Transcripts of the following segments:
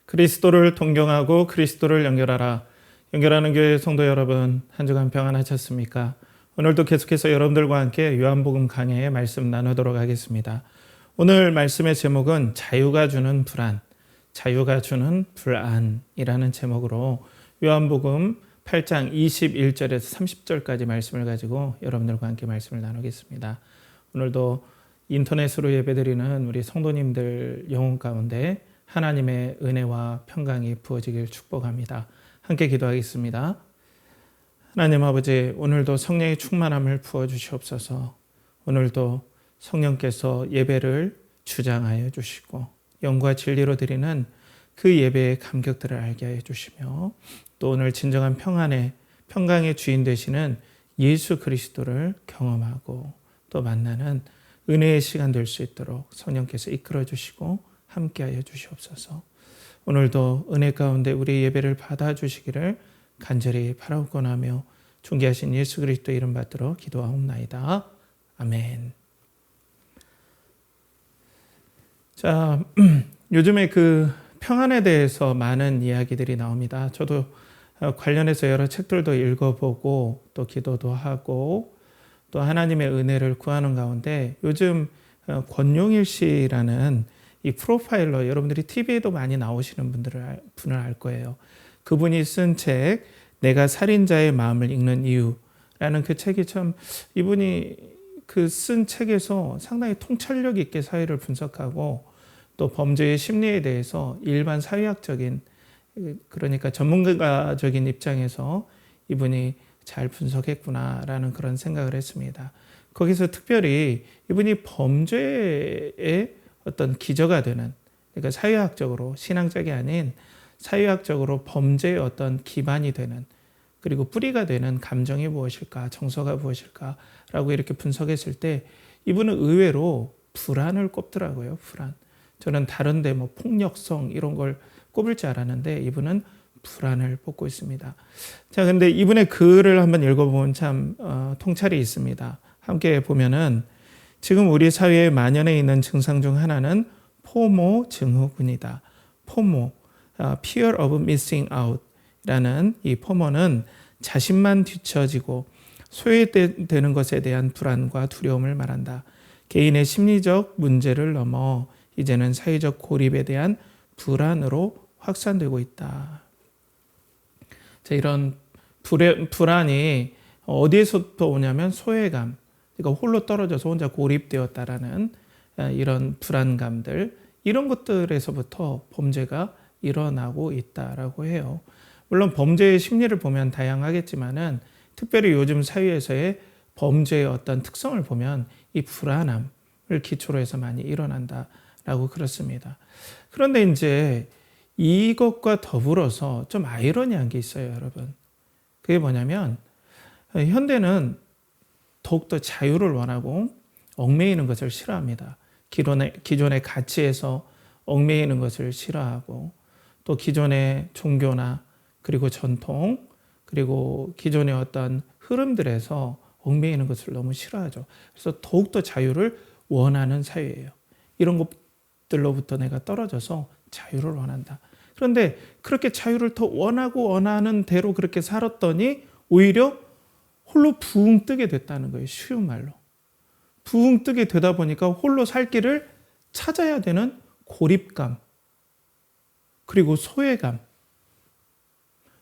그리스도를 동경하고 그리스도를 연결하라. 연결하는 교회 성도 여러분, 한 주간 평안하셨습니까? 오늘도 계속해서 여러분들과 함께 요한복음 강해의 말씀 나누도록 하겠습니다. 오늘 말씀의 제목은 자유가 주는 불안, 자유가 주는 불안이라는 제목으로 요한복음 8장 21절에서 30절까지 말씀을 가지고 여러분들과 함께 말씀을 나누겠습니다. 오늘도 인터넷으로 예배드리는 우리 성도님들 영혼 가운데 하나님의 은혜와 평강이 부어지길 축복합니다. 함께 기도하겠습니다. 하나님 아버지, 오늘도 성령의 충만함을 부어주시옵소서. 오늘도 성령께서 예배를 주장하여 주시고 영과 진리로 드리는 그 예배의 감격들을 알게 하여 주시며, 또 오늘 진정한 평강의 주인 되시는 예수 그리스도를 경험하고 또 만나는 은혜의 시간 될 수 있도록 성령께서 이끌어 주시고 함께하여 주시옵소서. 오늘도 은혜 가운데 우리 예배를 받아주시기를 간절히 바라옵곤 하며 존귀하신 예수 그리스도 이름 받들어 기도하옵나이다. 아멘. 자, 요즘에 그 평안에 대해서 많은 이야기들이 나옵니다. 저도 관련해서 여러 책들도 읽어보고 또 기도도 하고 또 하나님의 은혜를 구하는 가운데 요즘 권용일 씨라는 이 프로파일러, 여러분들이 TV에도 많이 나오시는 분을 알 거예요. 그분이 쓴 책 내가 살인자의 마음을 읽는 이유라는 그 책이 참, 이분이 그 쓴 책에서 상당히 통찰력 있게 사회를 분석하고 또 범죄의 심리에 대해서 일반 사회학적인, 그러니까 전문가적인 입장에서 이분이 잘 분석했구나라는 그런 생각을 했습니다. 거기서 특별히 이분이 범죄의 어떤 기저가 되는, 그러니까 사회학적으로, 신앙적이 아닌 사회학적으로 범죄의 어떤 기반이 되는, 그리고 뿌리가 되는 감정이 무엇일까, 정서가 무엇일까라고 이렇게 분석했을 때 이분은 의외로 불안을 꼽더라고요. 불안. 저는 다른데 뭐 폭력성 이런 걸 꼽을 줄 알았는데 이분은 불안을 뽑고 있습니다. 자, 근데 이분의 글을 한번 읽어보면 참 통찰이 있습니다. 함께 보면은 지금 우리 사회에 만연해 있는 증상 중 하나는 포모 증후군이다. 포모, Fear of Missing Out 라는 이 포모는 자신만 뒤처지고 소외되는 것에 대한 불안과 두려움을 말한다. 개인의 심리적 문제를 넘어 이제는 사회적 고립에 대한 불안으로 확산되고 있다. 자, 이런 불안이 어디에서부터 오냐면 소외감, 그러니까 홀로 떨어져서 혼자 고립되었다라는 이런 불안감들, 이런 것들에서부터 범죄가 일어나고 있다라고 해요. 물론 범죄의 심리를 보면 다양하겠지만은 특별히 요즘 사회에서의 범죄의 어떤 특성을 보면 이 불안함을 기초로 해서 많이 일어난다라고 그렇습니다. 그런데 이제 이것과 더불어서 좀 아이러니한 게 있어요, 여러분. 그게 뭐냐면 현대는 더욱더 자유를 원하고 얽매이는 것을 싫어합니다. 기존의 가치에서 얽매이는 것을 싫어하고 또 기존의 종교나 그리고 전통 그리고 기존의 어떤 흐름들에서 얽매이는 것을 너무 싫어하죠. 그래서 더욱더 자유를 원하는 사회예요. 이런 것들로부터 내가 떨어져서 자유를 원한다. 그런데 그렇게 자유를 더 원하는 대로 그렇게 살았더니 오히려 홀로 붕 뜨게 됐다는 거예요. 쉬운 말로. 붕 뜨게 되다 보니까 홀로 살 길을 찾아야 되는 고립감, 그리고 소외감,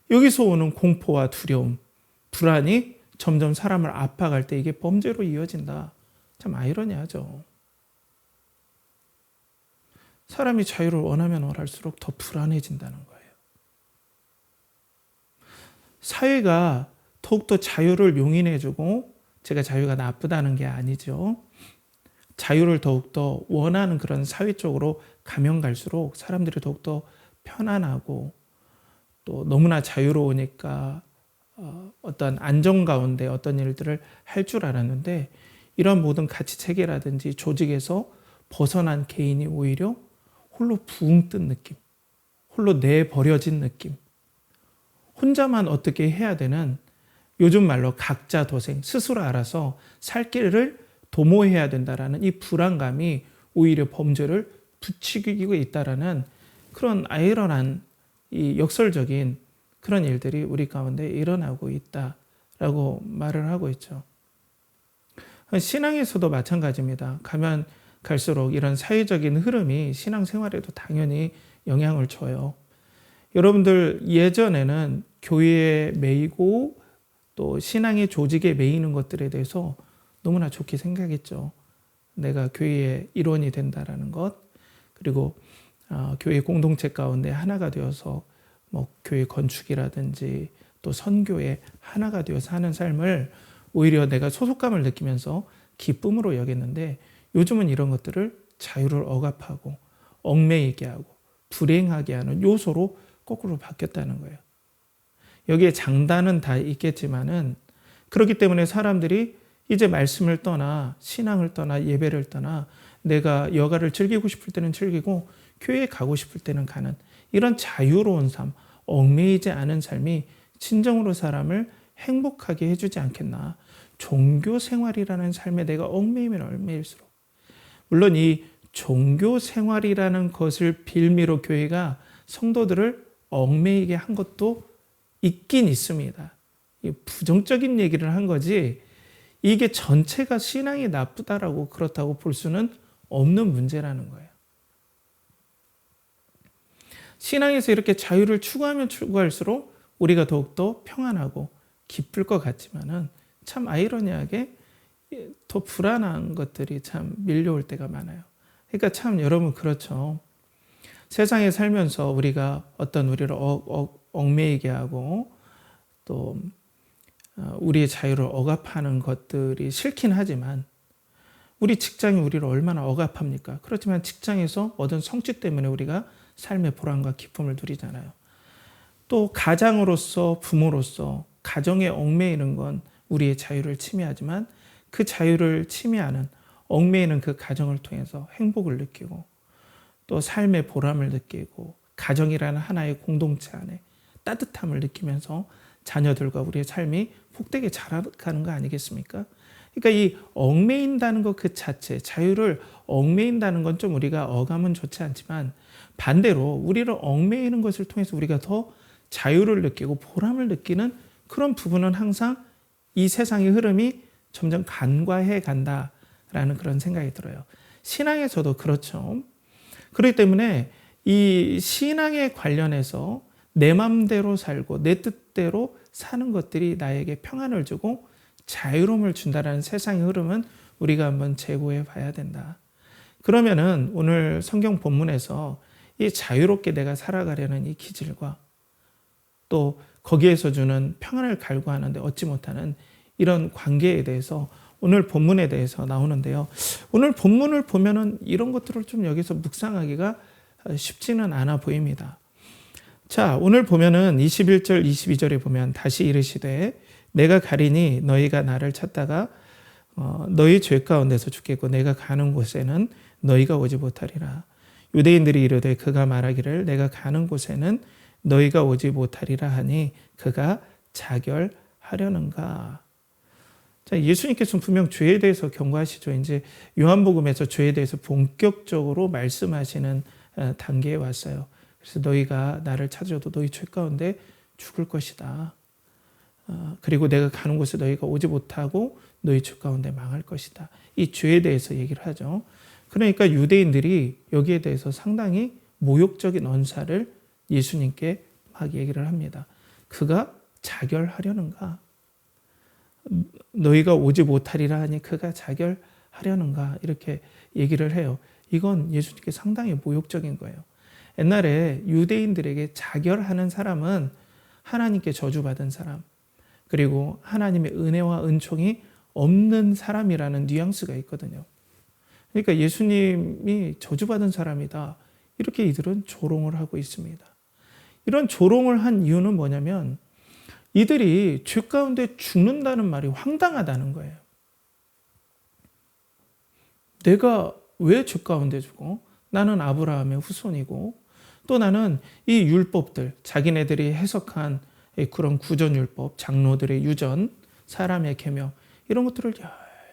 여기서 오는 공포와 두려움, 불안이 점점 사람을 압박할 때 이게 범죄로 이어진다. 참 아이러니하죠. 사람이 자유를 원하면 원할수록 더 불안해진다는 거예요. 사회가 더욱더 자유를 용인해주고, 제가 자유가 나쁘다는 게 아니죠. 자유를 더욱더 원하는 그런 사회 쪽으로 가면 갈수록 사람들이 더욱더 편안하고 또 너무나 자유로우니까 어떤 안정 가운데 어떤 일들을 할 줄 알았는데 이런 모든 가치 체계라든지 조직에서 벗어난 개인이 오히려 홀로 붕 뜬 느낌, 홀로 내버려진 느낌, 혼자만 어떻게 해야 되는, 요즘 말로 각자 도생, 스스로 알아서 살 길을 도모해야 된다라는 이 불안감이 오히려 범죄를 부추기고 있다라는 그런 아이러니한 이 역설적인 그런 일들이 우리 가운데 일어나고 있다라고 말을 하고 있죠. 신앙에서도 마찬가지입니다. 가면 갈수록 이런 사회적인 흐름이 신앙생활에도 당연히 영향을 줘요. 여러분들 예전에는 교회에 매이고 또 신앙의 조직에 매이는 것들에 대해서 너무나 좋게 생각했죠. 내가 교회의 일원이 된다라는 것, 그리고 교회 공동체 가운데 하나가 되어서 뭐 교회 건축이라든지 또 선교에 하나가 되어서 하는 삶을 오히려 내가 소속감을 느끼면서 기쁨으로 여겼는데, 요즘은 이런 것들을 자유를 억압하고 얽매이게 하고 불행하게 하는 요소로 거꾸로 바뀌었다는 거예요. 여기에 장단은 다 있겠지만은, 그렇기 때문에 사람들이 이제 말씀을 떠나 신앙을 떠나 예배를 떠나 내가 여가를 즐기고 싶을 때는 즐기고 교회에 가고 싶을 때는 가는 이런 자유로운 삶, 얽매이지 않은 삶이 진정으로 사람을 행복하게 해주지 않겠나. 종교 생활이라는 삶에 내가 얽매이면 얽매일수록, 물론 이 종교 생활이라는 것을 빌미로 교회가 성도들을 얽매이게 한 것도 있긴 있습니다. 부정적인 얘기를 한 거지 이게 전체가 신앙이 나쁘다라고 그렇다고 볼 수는 없는 문제라는 거예요. 신앙에서 이렇게 자유를 추구하면 추구할수록 우리가 더욱더 평안하고 기쁠 것 같지만은 참 아이러니하게 더 불안한 것들이 참 밀려올 때가 많아요. 그러니까 참 여러분 그렇죠. 세상에 살면서 우리가 어떤 우리를 얽매이게 하고 또 우리의 자유를 억압하는 것들이 싫긴 하지만, 우리 직장이 우리를 얼마나 억압합니까? 그렇지만 직장에서 얻은 성취 때문에 우리가 삶의 보람과 기쁨을 누리잖아요. 또 가장으로서 부모로서 가정에 얽매이는 건 우리의 자유를 침해하지만, 그 자유를 침해하는 얽매이는 그 가정을 통해서 행복을 느끼고 또 삶의 보람을 느끼고 가정이라는 하나의 공동체 안에 따뜻함을 느끼면서 자녀들과 우리의 삶이 복되게 자라가는 거 아니겠습니까? 그러니까 이 얽매인다는 것 그 자체, 자유를 얽매인다는 건 좀 우리가 어감은 좋지 않지만, 반대로 우리를 얽매이는 것을 통해서 우리가 더 자유를 느끼고 보람을 느끼는 그런 부분은 항상 이 세상의 흐름이 점점 간과해 간다라는 그런 생각이 들어요. 신앙에서도 그렇죠. 그렇기 때문에 이 신앙에 관련해서 내 맘대로 살고 내 뜻대로 사는 것들이 나에게 평안을 주고 자유로움을 준다라는 세상의 흐름은 우리가 한번 재고해 봐야 된다. 그러면은 오늘 성경 본문에서 이 자유롭게 내가 살아가려는 이 기질과 또 거기에서 주는 평안을 갈구하는데 얻지 못하는 이런 관계에 대해서 오늘 본문에 대해서 나오는데요. 오늘 본문을 보면은 이런 것들을 좀 여기서 묵상하기가 쉽지는 않아 보입니다. 자, 오늘 보면은 21절, 22절에 보면 다시 이르시되 내가 가리니 너희가 나를 찾다가 너희 죄 가운데서 죽겠고 내가 가는 곳에는 너희가 오지 못하리라. 유대인들이 이르되 그가 말하기를 내가 가는 곳에는 너희가 오지 못하리라 하니 그가 자결하려는가. 자, 예수님께서는 분명 죄에 대해서 경고하시죠. 이제 요한복음에서 죄에 대해서 본격적으로 말씀하시는 단계에 왔어요. 그래서 너희가 나를 찾아도 너희 죄 가운데 죽을 것이다. 그리고 내가 가는 곳에 너희가 오지 못하고 너희 죄 가운데 망할 것이다. 이 죄에 대해서 얘기를 하죠. 그러니까 유대인들이 여기에 대해서 상당히 모욕적인 언사를 예수님께 막 얘기를 합니다. 그가 자결하려는가? 너희가 오지 못하리라 하니 그가 자결하려는가? 이렇게 얘기를 해요. 이건 예수님께 상당히 모욕적인 거예요. 옛날에 유대인들에게 자결하는 사람은 하나님께 저주받은 사람, 그리고 하나님의 은혜와 은총이 없는 사람이라는 뉘앙스가 있거든요. 그러니까 예수님이 저주받은 사람이다. 이렇게 이들은 조롱을 하고 있습니다. 이런 조롱을 한 이유는 뭐냐면 이들이 죄 가운데 죽는다는 말이 황당하다는 거예요. 내가 왜 죄 가운데 죽어? 나는 아브라함의 후손이고 또 나는 이 율법들, 자기네들이 해석한 그런 구전율법, 장로들의 유전, 사람의 계명 이런 것들을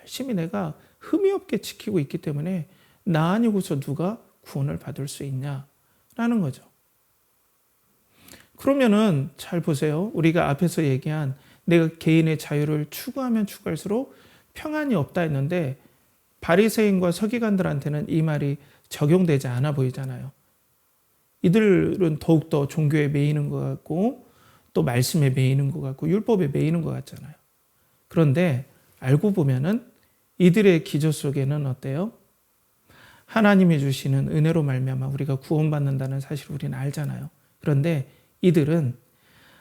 열심히 내가 흠이 없게 지키고 있기 때문에 나 아니고서 누가 구원을 받을 수 있냐라는 거죠. 그러면은 잘 보세요. 우리가 앞에서 얘기한 내가 개인의 자유를 추구하면 추구할수록 평안이 없다 했는데 바리새인과 서기관들한테는 이 말이 적용되지 않아 보이잖아요. 이들은 더욱더 종교에 매이는 것 같고 또 말씀에 매이는 것 같고 율법에 매이는 것 같잖아요. 그런데 알고 보면은 이들의 기저 속에는 어때요? 하나님이 주시는 은혜로 말미암아 우리가 구원받는다는 사실을 우리는 알잖아요. 그런데 이들은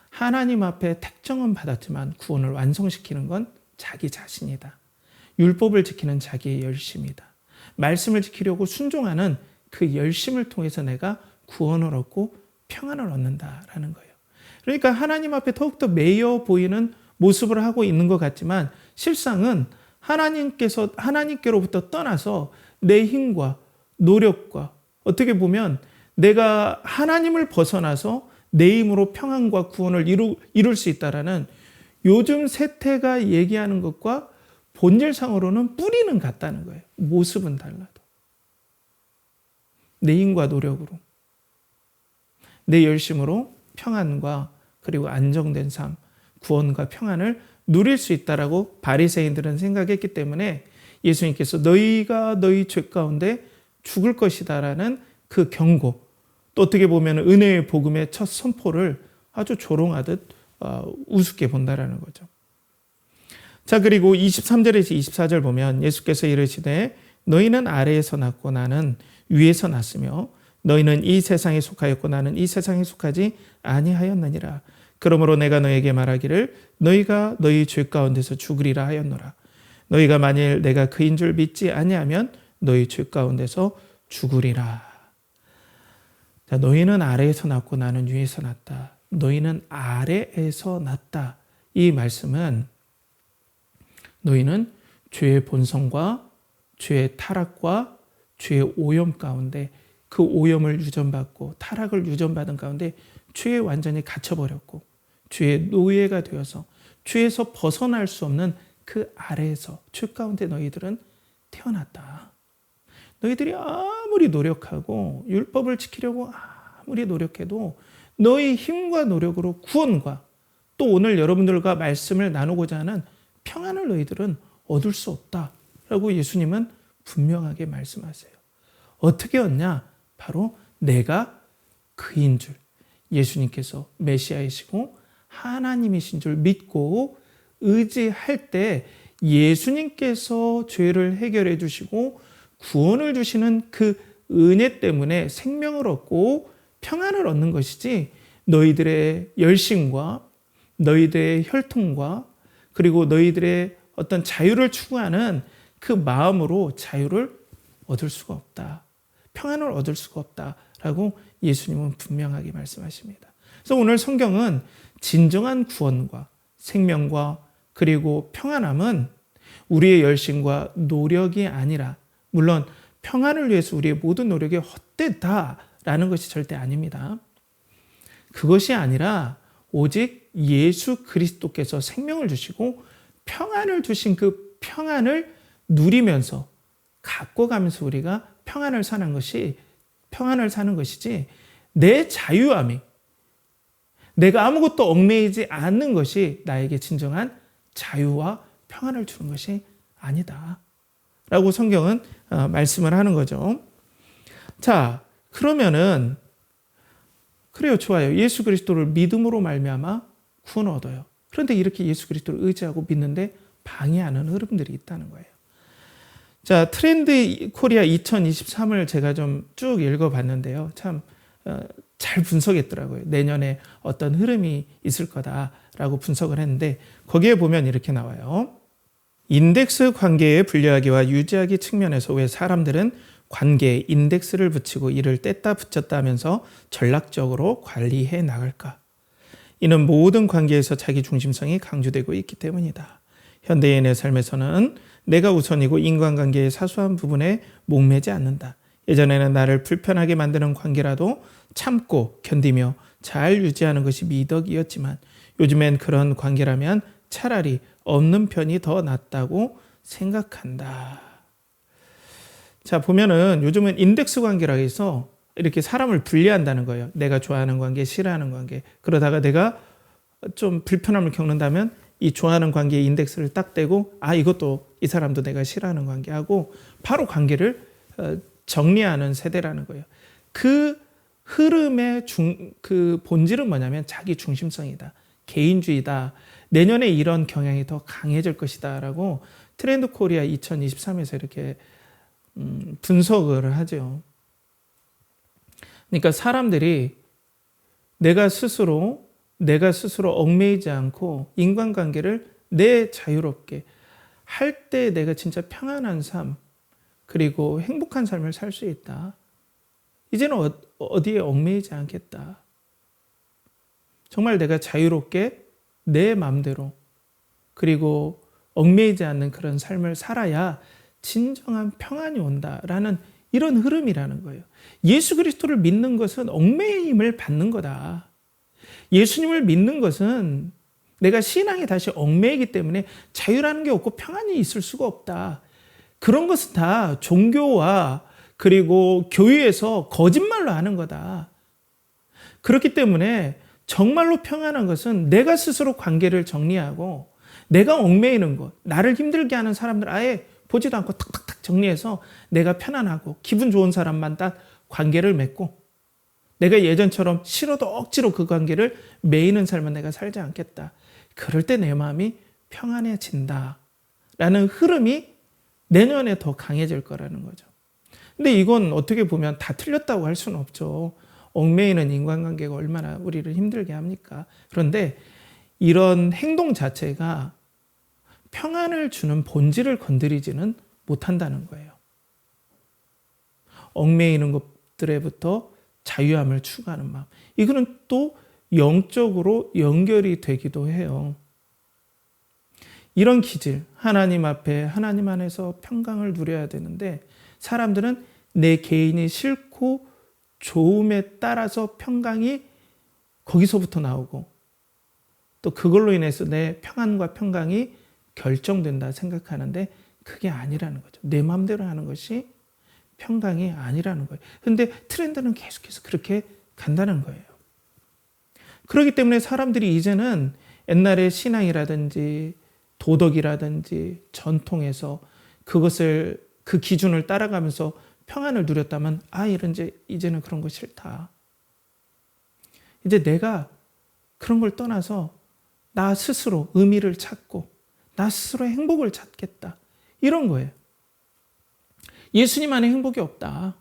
하나님 앞에 택정은 받았지만 구원을 완성시키는 건 자기 자신이다. 율법을 지키는 자기의 열심이다. 말씀을 지키려고 순종하는 그 열심을 통해서 내가 구원을 얻고 평안을 얻는다라는 거예요. 그러니까 하나님 앞에 더욱더 매여 보이는 모습을 하고 있는 것 같지만 실상은 하나님께로부터 떠나서 내 힘과 노력과 어떻게 보면 내가 하나님을 벗어나서 내 힘으로 평안과 구원을 이룰 수 있다라는 요즘 세태가 얘기하는 것과 본질상으로는 뿌리는 같다는 거예요. 모습은 달라도. 내 힘과 노력으로, 내 열심으로 평안과 그리고 안정된 삶, 구원과 평안을 누릴 수 있다라고 바리새인들은 생각했기 때문에 예수님께서 너희가 너희 죄 가운데 죽을 것이다라는 그 경고, 또 어떻게 보면 은혜의 복음의 첫 선포를 아주 조롱하듯 우습게 본다라는 거죠. 자, 그리고 23절에서 24절 보면 예수께서 이르시되 너희는 아래에서 났고 나는 위에서 났으며 너희는 이 세상에 속하였고 나는 이 세상에 속하지 아니하였느니라. 그러므로 내가 너에게 말하기를 너희가 너희 죄 가운데서 죽으리라 하였노라. 너희가 만일 내가 그인 줄 믿지 아니하면 너희 죄 가운데서 죽으리라. 자, 너희는 아래에서 났고 나는 위에서 났다. 너희는 아래에서 났다. 이 말씀은 너희는 죄의 본성과 죄의 타락과 죄의 오염 가운데 그 오염을 유전받고 타락을 유전받은 가운데 죄에 완전히 갇혀버렸고 죄의 노예가 되어서 죄에서 벗어날 수 없는 그 아래에서 죄 가운데 너희들은 태어났다. 너희들이 아무리 노력하고 율법을 지키려고 아무리 노력해도 너희 힘과 노력으로 구원과 또 오늘 여러분들과 말씀을 나누고자 하는 평안을 너희들은 얻을 수 없다라고 예수님은 분명하게 말씀하세요. 어떻게 얻냐? 바로 내가 그인 줄, 예수님께서 메시아이시고 하나님이신 줄 믿고 의지할 때 예수님께서 죄를 해결해 주시고 구원을 주시는 그 은혜 때문에 생명을 얻고 평안을 얻는 것이지 너희들의 열심과 너희들의 혈통과 그리고 너희들의 어떤 자유를 추구하는 그 마음으로 자유를 얻을 수가 없다. 평안을 얻을 수가 없다라고 예수님은 분명하게 말씀하십니다. 그래서 오늘 성경은 진정한 구원과 생명과 그리고 평안함은 우리의 열심과 노력이 아니라 물론 평안을 위해서 우리의 모든 노력이 헛되다라는 것이 절대 아닙니다. 그것이 아니라 오직 예수 그리스도께서 생명을 주시고 평안을 주신 그 평안을 누리면서 갖고 가면서 우리가 평안을 사는 것이지 내 자유함이 내가 아무것도 얽매이지 않는 것이 나에게 진정한 자유와 평안을 주는 것이 아니다. 라고 성경은 말씀을 하는 거죠. 자, 그러면은 그래요, 좋아요. 예수 그리스도를 믿음으로 말미암아 구원을 얻어요. 그런데 이렇게 예수 그리스도를 의지하고 믿는데 방해하는 흐름들이 있다는 거예요. 자, 트렌드 코리아 2023을 제가 좀 쭉 읽어봤는데요. 참 잘 분석했더라고요. 내년에 어떤 흐름이 있을 거다라고 분석을 했는데 거기에 보면 이렇게 나와요. 인덱스 관계의 분리하기와 유지하기 측면에서 왜 사람들은 관계에 인덱스를 붙이고 이를 뗐다 붙였다 하면서 전략적으로 관리해 나갈까? 이는 모든 관계에서 자기 중심성이 강조되고 있기 때문이다. 현대인의 삶에서는 내가 우선이고 인간관계의 사소한 부분에 목매지 않는다. 예전에는 나를 불편하게 만드는 관계라도 참고 견디며 잘 유지하는 것이 미덕이었지만 요즘엔 그런 관계라면 차라리 없는 편이 더 낫다고 생각한다. 자, 보면은 요즘은 인덱스 관계라 해서 이렇게 사람을 분리한다는 거예요. 내가 좋아하는 관계, 싫어하는 관계. 그러다가 내가 좀 불편함을 겪는다면 이 좋아하는 관계의 인덱스를 딱 떼고 이것도 이 사람도 내가 싫어하는 관계하고 바로 관계를 정리하는 세대라는 거예요. 그 흐름의 그 본질은 뭐냐면 자기 중심성이다. 개인주의다. 내년에 이런 경향이 더 강해질 것이다 라고 트렌드 코리아 2023에서 이렇게 분석을 하죠. 그러니까 사람들이 내가 스스로 얽매이지 않고 인간관계를 내 자유롭게 할 때 내가 진짜 평안한 삶 그리고 행복한 삶을 살 수 있다. 이제는 어디에 얽매이지 않겠다. 정말 내가 자유롭게 내 마음대로 그리고 얽매이지 않는 그런 삶을 살아야 진정한 평안이 온다라는 이런 흐름이라는 거예요. 예수 그리스도를 믿는 것은 얽매임을 받는 거다. 예수님을 믿는 것은 내가 신앙이 다시 얽매이기 때문에 자유라는 게 없고 평안이 있을 수가 없다. 그런 것은 다 종교와 그리고 교회에서 거짓말로 하는 거다. 그렇기 때문에 정말로 평안한 것은 내가 스스로 관계를 정리하고 내가 얽매이는 것, 나를 힘들게 하는 사람들 아예 보지도 않고 탁탁탁 정리해서 내가 편안하고 기분 좋은 사람만 딱 관계를 맺고 내가 예전처럼 싫어도 억지로 그 관계를 매이는 삶은 내가 살지 않겠다. 그럴 때 내 마음이 평안해진다. 라는 흐름이 내년에 더 강해질 거라는 거죠. 근데 이건 어떻게 보면 다 틀렸다고 할 수는 없죠. 얽매이는 인간관계가 얼마나 우리를 힘들게 합니까? 그런데 이런 행동 자체가 평안을 주는 본질을 건드리지는 못한다는 거예요. 얽매이는 것들에부터 자유함을 추구하는 마음. 이거는 또 영적으로 연결이 되기도 해요. 이런 기질, 하나님 앞에 하나님 안에서 평강을 누려야 되는데 사람들은 내 개인이 싫고 좋음에 따라서 평강이 거기서부터 나오고 또 그걸로 인해서 내 평안과 평강이 결정된다 생각하는데 그게 아니라는 거죠. 내 마음대로 하는 것이 평강이 아니라는 거예요. 그런데 트렌드는 계속해서 그렇게 간다는 거예요. 그렇기 때문에 사람들이 이제는 옛날의 신앙이라든지 도덕이라든지 전통에서 그것을 그 기준을 따라가면서 평안을 누렸다면 이제는 그런 거 싫다. 이제 내가 그런 걸 떠나서 나 스스로 의미를 찾고 나 스스로 행복을 찾겠다. 이런 거예요. 예수님 안에 행복이 없다.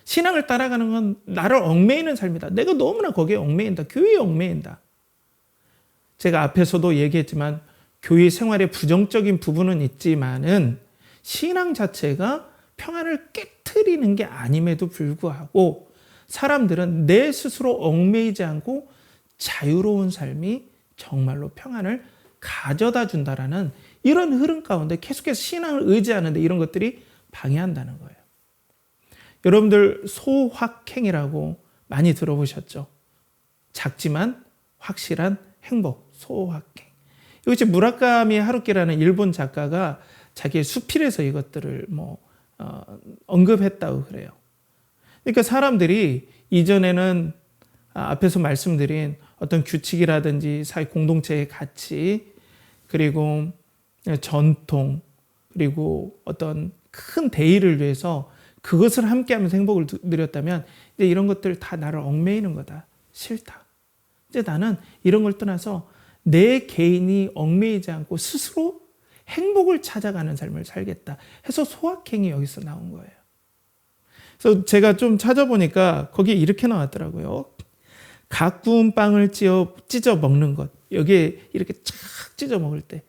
신앙을 따라가는 건 나를 얽매이는 삶이다. 내가 너무나 거기에 얽매인다. 교회에 얽매인다. 제가 앞에서도 얘기했지만 교회 생활에 부정적인 부분은 있지만은 신앙 자체가 평안을 깨트리는 게 아님에도 불구하고 사람들은 내 스스로 얽매이지 않고 자유로운 삶이 정말로 평안을 가져다 준다라는 이런 흐름 가운데 계속해서 신앙을 의지하는데 이런 것들이 방해한다는 거예요. 여러분들 소확행이라고 많이 들어보셨죠? 작지만 확실한 행복, 소확행. 이것이 무라카미 하루키라는 일본 작가가 자기의 수필에서 이것들을 언급했다고 그래요. 그러니까 사람들이 이전에는 앞에서 말씀드린 어떤 규칙이라든지 사회 공동체의 가치 그리고 전통 그리고 어떤 큰 대의를 위해서 그것을 함께하면서 행복을 누렸다면 이제 이런 것들 다 나를 얽매이는 거다. 싫다. 이제 나는 이런 걸 떠나서 내 개인이 얽매이지 않고 스스로 행복을 찾아가는 삶을 살겠다 해서 소확행이 여기서 나온 거예요. 그래서 제가 좀 찾아보니까 거기에 이렇게 나왔더라고요. 각 구운 빵을 찢어 먹는 것. 여기에 이렇게 착 찢어 먹을 때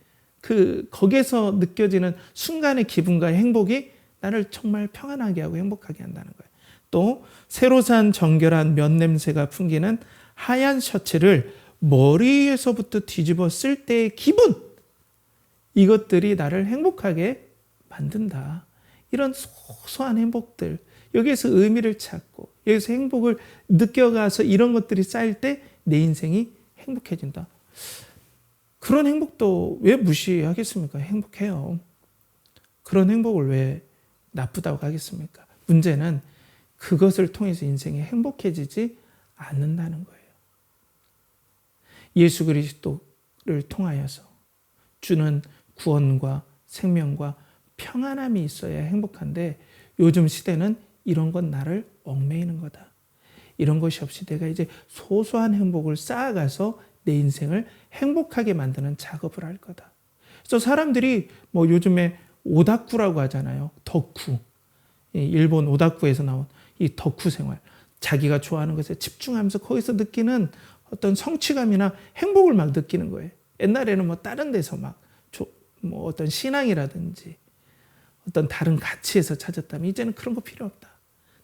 거기에서 느껴지는 순간의 기분과 행복이 나를 정말 평안하게 하고 행복하게 한다는 거예요. 또 새로 산 정결한 면 냄새가 풍기는 하얀 셔츠를 머리에서부터 뒤집어 쓸 때의 기분, 이것들이 나를 행복하게 만든다. 이런 소소한 행복들, 여기에서 의미를 찾고 여기서 행복을 느껴가서 이런 것들이 쌓일 때 내 인생이 행복해진다. 그런 행복도 왜 무시하겠습니까? 행복해요. 그런 행복을 왜 나쁘다고 하겠습니까? 문제는 그것을 통해서 인생이 행복해지지 않는다는 거예요. 예수 그리스도를 통하여서 주는 구원과 생명과 평안함이 있어야 행복한데 요즘 시대는 이런 건 나를 얽매이는 거다. 이런 것이 없이 내가 이제 소소한 행복을 쌓아가서 내 인생을 행복하게 만드는 작업을 할 거다. 그래서 사람들이 뭐 요즘에 오다쿠라고 하잖아요. 덕후. 일본 오다쿠에서 나온 이 덕후 생활. 자기가 좋아하는 것에 집중하면서 거기서 느끼는 어떤 성취감이나 행복을 막 느끼는 거예요. 옛날에는 뭐 다른 데서 뭐 어떤 신앙이라든지 어떤 다른 가치에서 찾았다면 이제는 그런 거 필요 없다.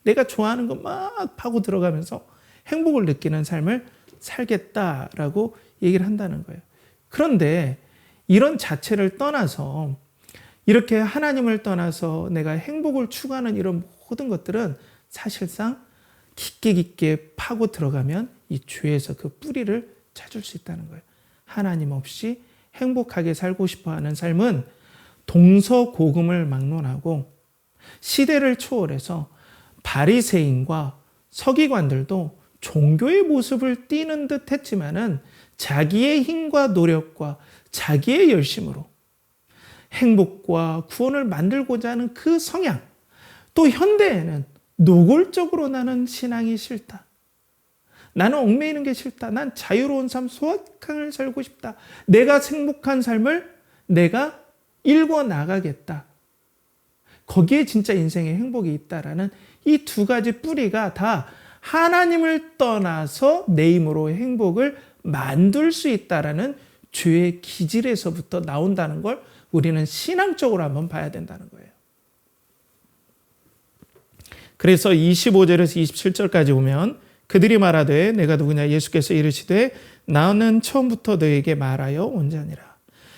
내가 좋아하는 거 막 파고 들어가면서 행복을 느끼는 삶을 살겠다라고 얘기를 한다는 거예요. 그런데 이런 자체를 떠나서 이렇게 하나님을 떠나서 내가 행복을 추구하는 이런 모든 것들은 사실상 깊게 파고 들어가면 이 죄에서 그 뿌리를 찾을 수 있다는 거예요. 하나님 없이 행복하게 살고 싶어하는 삶은 동서고금을 막론하고 시대를 초월해서 바리새인과 서기관들도 종교의 모습을 띠는 듯 했지만은 자기의 힘과 노력과 자기의 열심으로 행복과 구원을 만들고자 하는 그 성향, 또 현대에는 노골적으로 나는 신앙이 싫다. 나는 얽매이는 게 싫다. 난 자유로운 삶, 소확행을 살고 싶다. 내가 행복한 삶을 내가 일궈 나가겠다. 거기에 진짜 인생의 행복이 있다라는 이 두 가지 뿌리가 다 하나님을 떠나서 내 힘으로 행복을 만들 수 있다라는 죄의 기질에서부터 나온다는 걸 우리는 신앙적으로 한번 봐야 된다는 거예요. 그래서 25절에서 27절까지 보면 그들이 말하되 내가 누구냐 예수께서 이르시되 나는 처음부터 너에게 말하여 온 자니라.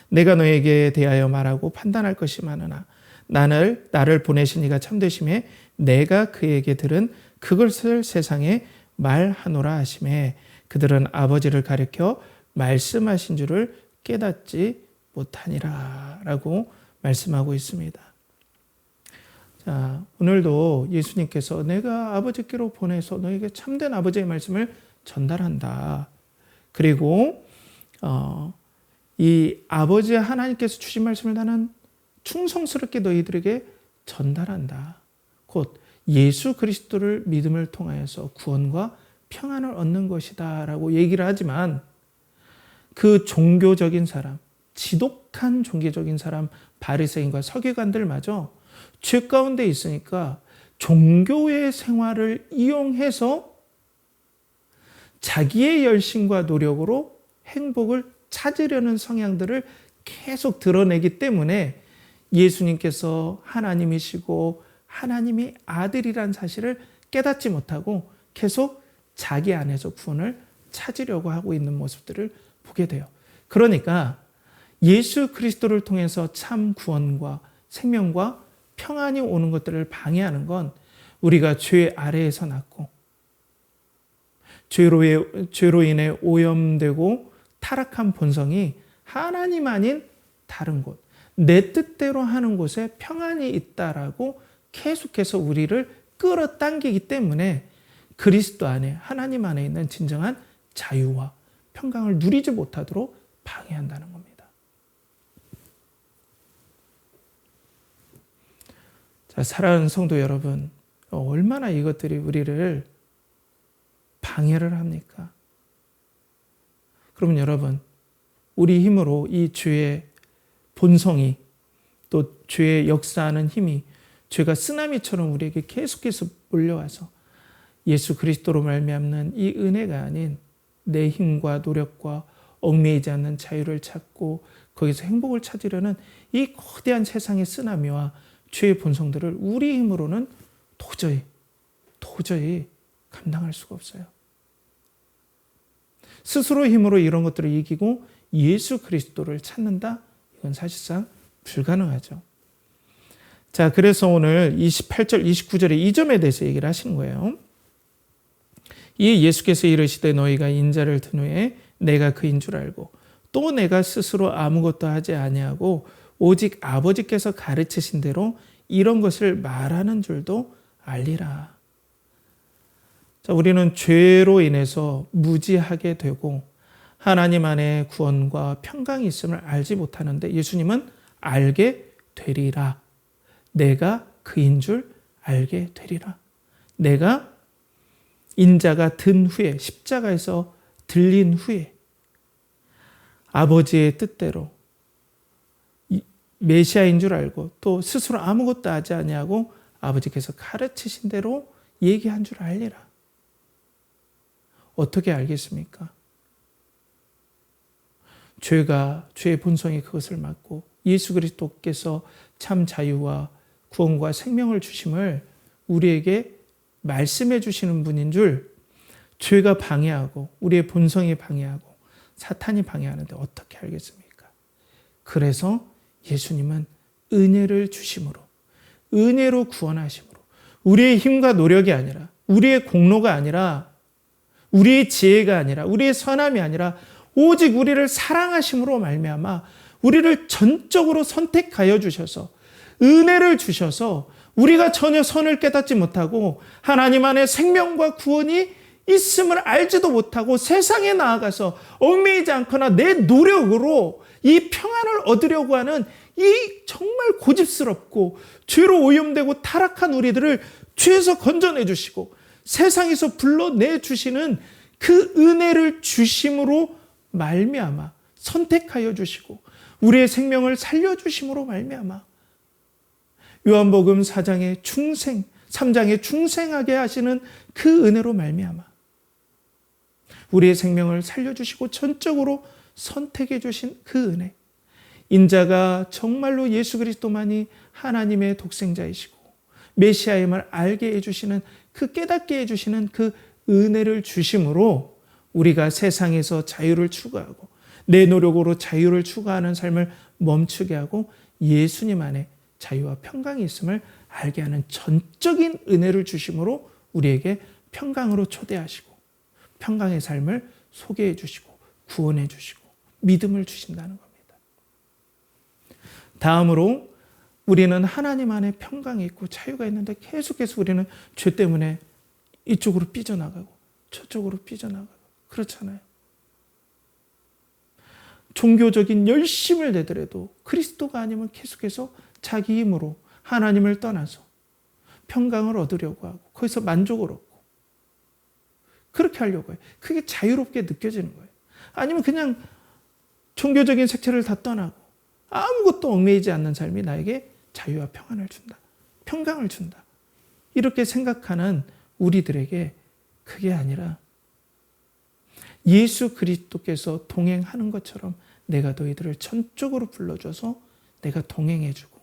내가 너에게 대하여 말하고 판단할 것이 많으나 나를 보내신 이가 참되심에 내가 그에게 들은 그것을 세상에 말하노라 하시매 그들은 아버지를 가리켜 말씀하신 줄을 깨닫지 못하니라 라고 말씀하고 있습니다. 자, 오늘도 예수님께서 내가 아버지께로 보내서 너에게 참된 아버지의 말씀을 전달한다. 그리고 이 아버지 하나님께서 주신 말씀을 나는 충성스럽게 너희들에게 전달한다. 곧 예수 그리스도를 믿음을 통하여서 구원과 평안을 얻는 것이다 라고 얘기를 하지만 그 종교적인 사람, 지독한 종교적인 사람 바리새인과 서기관들마저 죄 가운데 있으니까 종교의 생활을 이용해서 자기의 열심과 노력으로 행복을 찾으려는 성향들을 계속 드러내기 때문에 예수님께서 하나님이시고 하나님이 아들이란 사실을 깨닫지 못하고 계속 자기 안에서 구원을 찾으려고 하고 있는 모습들을 보게 돼요. 그러니까 예수 그리스도를 통해서 참 구원과 생명과 평안이 오는 것들을 방해하는 건 우리가 죄 아래에서 났고 죄로 인해 오염되고 타락한 본성이 하나님 아닌 다른 곳, 내 뜻대로 하는 곳에 평안이 있다라고 계속해서 우리를 끌어당기기 때문에 그리스도 안에 하나님 안에 있는 진정한 자유와 평강을 누리지 못하도록 방해한다는 겁니다. 자, 사랑하는 성도 여러분, 얼마나 이것들이 우리를 방해를 합니까? 그러면 여러분, 우리 힘으로 이 죄의 본성이 또 죄의 역사하는 힘이 죄가 쓰나미처럼 우리에게 계속해서 몰려와서 예수 그리스도로 말미암는 이 은혜가 아닌 내 힘과 노력과 얽매이지 않는 자유를 찾고 거기서 행복을 찾으려는 이 거대한 세상의 쓰나미와 죄의 본성들을 우리 힘으로는 도저히 감당할 수가 없어요. 스스로 힘으로 이런 것들을 이기고 예수 그리스도를 찾는다? 이건 사실상 불가능하죠. 자, 그래서 오늘 28절, 29절에 이 점에 대해서 얘기를 하시는 거예요. 이 예수께서 이르시되 너희가 인자를 든 후에 내가 그인 줄 알고 또 내가 스스로 아무것도 하지 아니하고 오직 아버지께서 가르치신 대로 이런 것을 말하는 줄도 알리라. 자, 우리는 죄로 인해서 무지하게 되고 하나님 안에 구원과 평강이 있음을 알지 못하는데 예수님은 알게 되리라. 내가 그인 줄 알게 되리라. 내가 인자가 든 후에, 십자가에서 들린 후에 아버지의 뜻대로 메시아인 줄 알고 또 스스로 아무것도 하지 아니하고 아버지께서 가르치신 대로 얘기한 줄 알리라. 어떻게 알겠습니까? 죄의 본성이 그것을 막고 예수 그리스도께서 참 자유와 구원과 생명을 주심을 우리에게 말씀해 주시는 분인 줄 죄가 방해하고 우리의 본성이 방해하고 사탄이 방해하는데 어떻게 알겠습니까? 그래서 예수님은 은혜를 주심으로, 은혜로 구원하심으로, 우리의 힘과 노력이 아니라, 우리의 공로가 아니라, 우리의 지혜가 아니라, 우리의 선함이 아니라 오직 우리를 사랑하심으로 말미암아 우리를 전적으로 선택하여 주셔서 은혜를 주셔서 우리가 전혀 선을 깨닫지 못하고 하나님 안에 생명과 구원이 있음을 알지도 못하고 세상에 나아가서 얽매이지 않거나 내 노력으로 이 평안을 얻으려고 하는 이 정말 고집스럽고 죄로 오염되고 타락한 우리들을 죄에서 건져내 주시고 세상에서 불러내 주시는 그 은혜를 주심으로 말미암아 선택하여 주시고 우리의 생명을 살려주심으로 말미암아 요한복음 4장의 충생, 3장의 충생하게 하시는 그 은혜로 말미암아 우리의 생명을 살려주시고 전적으로 선택해 주신 그 은혜, 인자가 정말로 예수 그리스도만이 하나님의 독생자이시고 메시아임을 알게 해주시는 그 깨닫게 해주시는 그 은혜를 주심으로 우리가 세상에서 자유를 추구하고 내 노력으로 자유를 추구하는 삶을 멈추게 하고 예수님 안에 자유와 평강이 있음을 알게 하는 전적인 은혜를 주심으로 우리에게 평강으로 초대하시고 평강의 삶을 소개해 주시고 구원해 주시고 믿음을 주신다는 겁니다. 다음으로 우리는 하나님 안에 평강이 있고 자유가 있는데 계속해서 우리는 죄 때문에 이쪽으로 삐져나가고 저쪽으로 삐져나가고 그렇잖아요. 종교적인 열심을 내더라도 그리스도가 아니면 계속해서 자기 힘으로 하나님을 떠나서 평강을 얻으려고 하고 거기서 만족을 얻고 그렇게 하려고 해요. 그게 자유롭게 느껴지는 거예요. 아니면 그냥 종교적인 색채를 다 떠나고 아무것도 얽매이지 않는 삶이 나에게 자유와 평안을 준다. 평강을 준다. 이렇게 생각하는 우리들에게 그게 아니라 예수 그리스도께서 동행하는 것처럼 내가 너희들을 전적으로 불러줘서 내가 동행해주고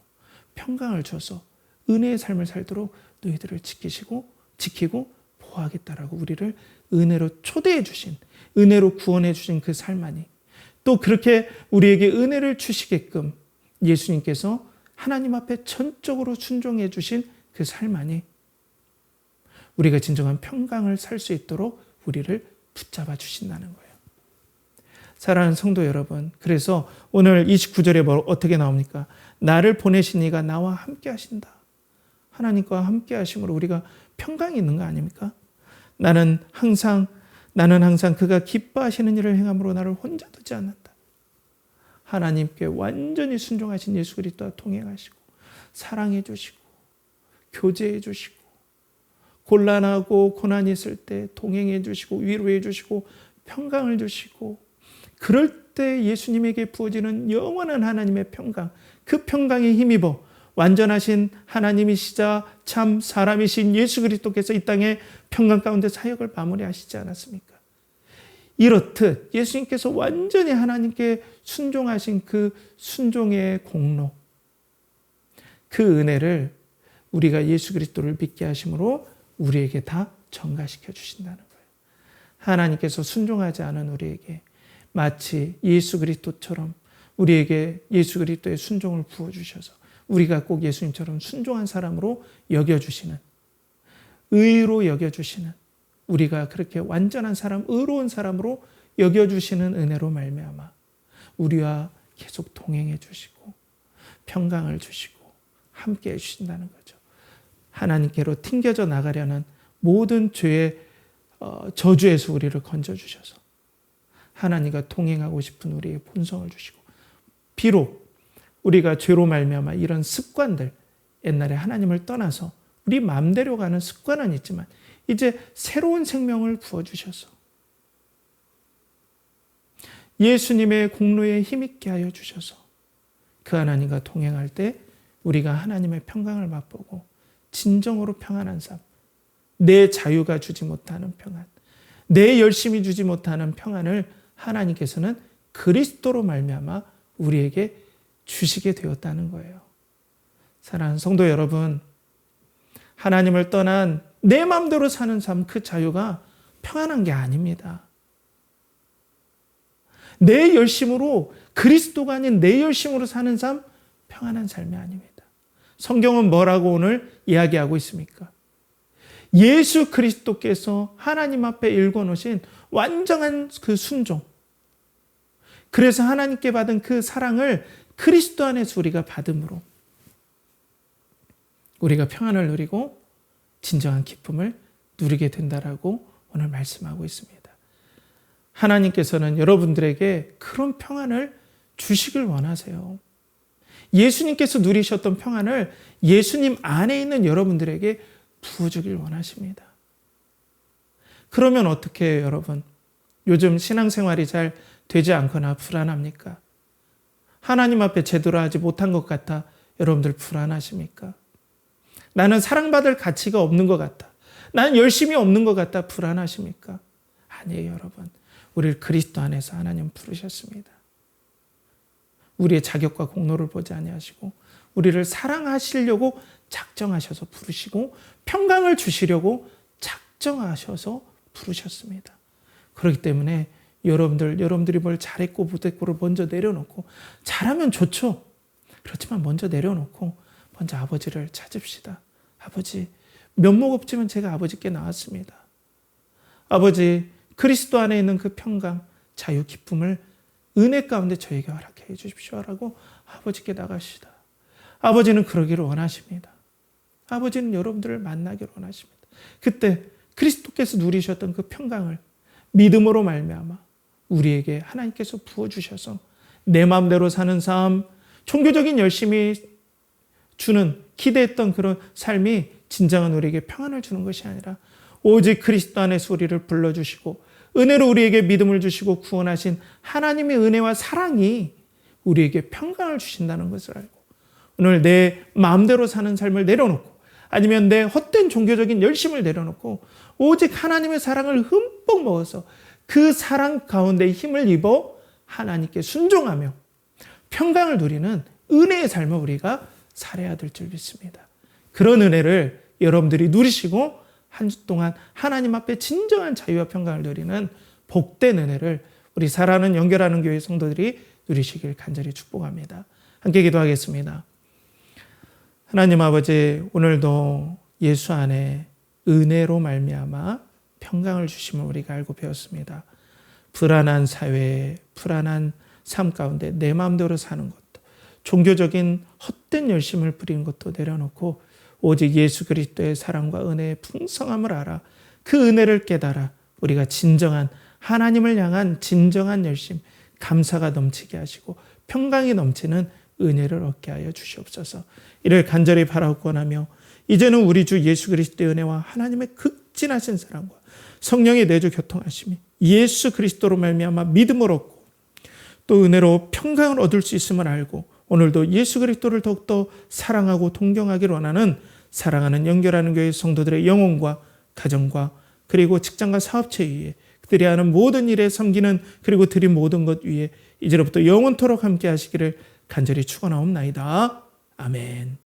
평강을 줘서 은혜의 삶을 살도록 너희들을 지키고 보호하겠다라고 우리를 은혜로 초대해 주신, 은혜로 구원해 주신 그 삶만이 또 그렇게 우리에게 은혜를 주시게끔 예수님께서 하나님 앞에 전적으로 순종해 주신 그 삶만이 우리가 진정한 평강을 살 수 있도록 우리를 붙잡아 주신다는 거예요. 사랑하는 성도 여러분, 그래서 오늘 29절에 어떻게 나옵니까? 나를 보내신 이가 나와 함께 하신다. 하나님과 함께 하심으로 우리가 평강이 있는 거 아닙니까? 나는 항상 그가 기뻐하시는 일을 행함으로 나를 혼자 두지 않는다. 하나님께 완전히 순종하신 예수 그리스도와 동행하시고 사랑해 주시고 교제해 주시고 곤란하고 고난이 있을 때 동행해 주시고 위로해 주시고 평강을 주시고 그럴 때 예수님에게 부어지는 영원한 하나님의 평강, 그 평강에 힘입어 완전하신 하나님이시자 참 사람이신 예수 그리스도께서 이 땅에 평강 가운데 사역을 마무리하시지 않았습니까? 이렇듯 예수님께서 완전히 하나님께 순종하신 그 순종의 공로, 그 은혜를 우리가 예수 그리스도를 믿게 하심으로 우리에게 다 전가시켜 주신다는 거예요. 하나님께서 순종하지 않은 우리에게 마치 예수 그리스도처럼 우리에게 예수 그리스도의 순종을 부어주셔서 우리가 꼭 예수님처럼 순종한 사람으로 여겨주시는, 의로 여겨주시는, 우리가 그렇게 완전한 사람, 의로운 사람으로 여겨주시는 은혜로 말미암아 우리와 계속 동행해 주시고 평강을 주시고 함께 해 주신다는 거죠. 하나님께로 튕겨져 나가려는 모든 죄의 저주에서 우리를 건져주셔서 하나님과 동행하고 싶은 우리의 본성을 주시고, 비록 우리가 죄로 말미암아 이런 습관들, 옛날에 하나님을 떠나서 우리 마음대로 가는 습관은 있지만 이제 새로운 생명을 부어주셔서 예수님의 공로에 힘있게 하여 주셔서 그 하나님과 동행할 때 우리가 하나님의 평강을 맛보고 진정으로 평안한 삶, 내 자유가 주지 못하는 평안, 내 열심이 주지 못하는 평안을 하나님께서는 그리스도로 말미암아 우리에게 주시게 되었다는 거예요. 사랑하는 성도 여러분, 하나님을 떠난 내 마음대로 사는 삶, 그 자유가 평안한 게 아닙니다. 내 열심으로, 그리스도가 아닌 내 열심으로 사는 삶, 평안한 삶이 아닙니다. 성경은 뭐라고 오늘 이야기하고 있습니까? 예수 그리스도께서 하나님 앞에 일궈놓으신 완전한 그 순종, 그래서 하나님께 받은 그 사랑을 그리스도 안에서 우리가 받음으로 우리가 평안을 누리고 진정한 기쁨을 누리게 된다라고 오늘 말씀하고 있습니다. 하나님께서는 여러분들에게 그런 평안을 주시길 원하세요. 예수님께서 누리셨던 평안을 예수님 안에 있는 여러분들에게 부어주길 원하십니다. 그러면 어떻게 해요, 여러분? 요즘 신앙생활이 잘 되지 않거나 불안합니까? 하나님 앞에 제대로 하지 못한 것 같아 여러분들 불안하십니까? 나는 사랑받을 가치가 없는 것 같다, 나는 열심히 없는 것 같다 불안하십니까? 아니에요, 여러분. 우리를 그리스도 안에서 하나님 부르셨습니다. 우리의 자격과 공로를 보지 아니하시고 우리를 사랑하시려고 작정하셔서 부르시고 평강을 주시려고 작정하셔서 부르셨습니다. 그렇기 때문에 여러분들이 뭘 잘했고 못했고를 먼저 내려놓고, 잘하면 좋죠. 그렇지만 먼저 내려놓고 먼저 아버지를 찾읍시다. 아버지, 면목 없지만 제가 아버지께 나왔습니다. 아버지, 그리스도 안에 있는 그 평강, 자유, 기쁨을 은혜 가운데 저에게 허락해 주십시오라고 아버지께 나가시다. 아버지는 그러기를 원하십니다. 아버지는 여러분들을 만나기를 원하십니다. 그때 그리스도께서 누리셨던 그 평강을 믿음으로 말미암아 우리에게 하나님께서 부어주셔서 내 마음대로 사는 삶, 종교적인 열심이 주는, 기대했던 그런 삶이 진정한 우리에게 평안을 주는 것이 아니라 오직 그리스도 안에서 우리를 불러주시고 은혜로 우리에게 믿음을 주시고 구원하신 하나님의 은혜와 사랑이 우리에게 평강을 주신다는 것을 알고, 오늘 내 마음대로 사는 삶을 내려놓고 아니면 내 헛된 종교적인 열심을 내려놓고 오직 하나님의 사랑을 흠뻑 먹어서 그 사랑 가운데 힘을 입어 하나님께 순종하며 평강을 누리는 은혜의 삶을 우리가 살아야 될 줄 믿습니다. 그런 은혜를 여러분들이 누리시고 한 주 동안 하나님 앞에 진정한 자유와 평강을 누리는 복된 은혜를 우리 사랑하는 연결하는 교회 성도들이 누리시길 간절히 축복합니다. 함께 기도하겠습니다. 하나님 아버지, 오늘도 예수 안에 은혜로 말미암아 평강을 주심을 우리가 알고 배웠습니다. 불안한 사회, 불안한 삶 가운데 내 마음대로 사는 것도, 종교적인 헛된 열심을 부리는 것도 내려놓고 오직 예수 그리스도의 사랑과 은혜의 풍성함을 알아 그 은혜를 깨달아 우리가 진정한 하나님을 향한 진정한 열심, 감사가 넘치게 하시고 평강이 넘치는 은혜를 얻게 하여 주시옵소서. 이를 간절히 바라고 원하며 이제는 우리 주 예수 그리스도의 은혜와 하나님의 극진하신 사랑과 성령의 내주 교통하심이 예수 그리스도로 말미암아 믿음을 얻고 또 은혜로 평강을 얻을 수 있음을 알고 오늘도 예수 그리스도를 더욱더 사랑하고 동경하기를 원하는 사랑하는 연결하는 교회 성도들의 영혼과 가정과 그리고 직장과 사업체 위에 그들이 하는 모든 일에 섬기는 그리고 드린 모든 것 위에 이제로부터 영원토록 함께 하시기를 간절히 축원하옵나이다. 아멘.